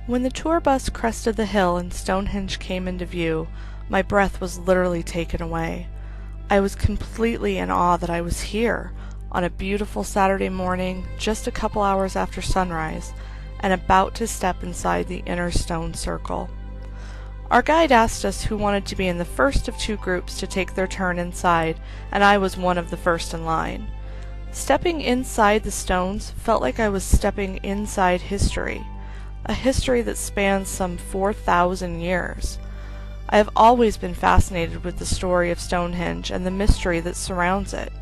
When the tour bus crested the hill and Stonehenge came into view, my breath was literally taken away. I was completely in awe that I was here, on a beautiful Saturday morning, just a couple hours after sunrise, and about to step inside the inner stone circle. Our guide asked us who wanted to be in the first of two groups to take their turn inside, and I was one of the first in line. Stepping inside the stones felt like I was stepping inside history, a history that spans some 4,000 years. I have always been fascinated with the story of Stonehenge and the mystery that surrounds it.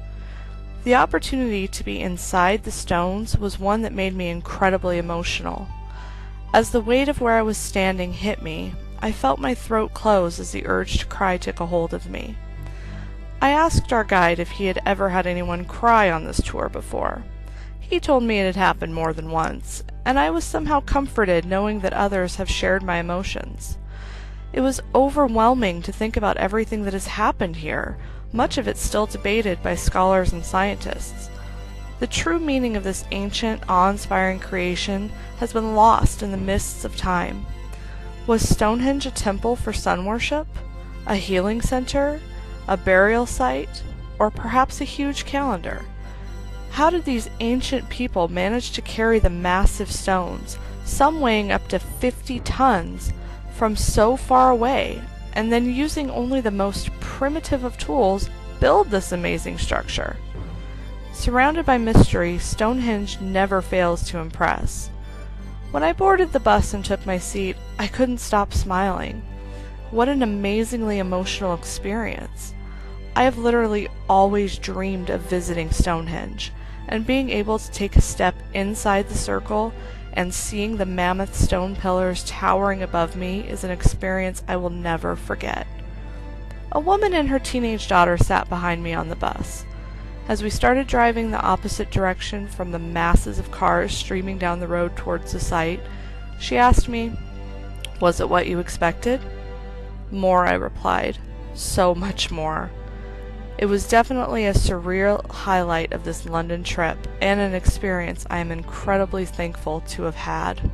The opportunity to be inside the stones was one that made me incredibly emotional. As the weight of where I was standing hit me, I felt my throat close as the urge to cry took a hold of me. I asked our guide if he had ever had anyone cry on this tour before. He told me it had happened more than once, and I was somehow comforted knowing that others have shared my emotions. It was overwhelming to think about everything that has happened here, much of it still debated by scholars and scientists. The true meaning of this ancient, awe-inspiring creation has been lost in the mists of time. Was Stonehenge a temple for sun worship, a healing center, a burial site, or perhaps a huge calendar? How did these ancient people manage to carry the massive stones, some weighing up to 50 tons, from so far away, and then using only the most primitive of tools, build this amazing structure? Surrounded by mystery, Stonehenge never fails to impress. When I boarded the bus and took my seat, I couldn't stop smiling. What an amazingly emotional experience. I have literally always dreamed of visiting Stonehenge, and being able to take a step inside the circle and seeing the mammoth stone pillars towering above me is an experience I will never forget. A woman and her teenage daughter sat behind me on the bus. As we started driving the opposite direction from the masses of cars streaming down the road towards the site, she asked me, "Was it what you expected?" "More," I replied. "So much more." It was definitely a surreal highlight of this London trip, and an experience I am incredibly thankful to have had.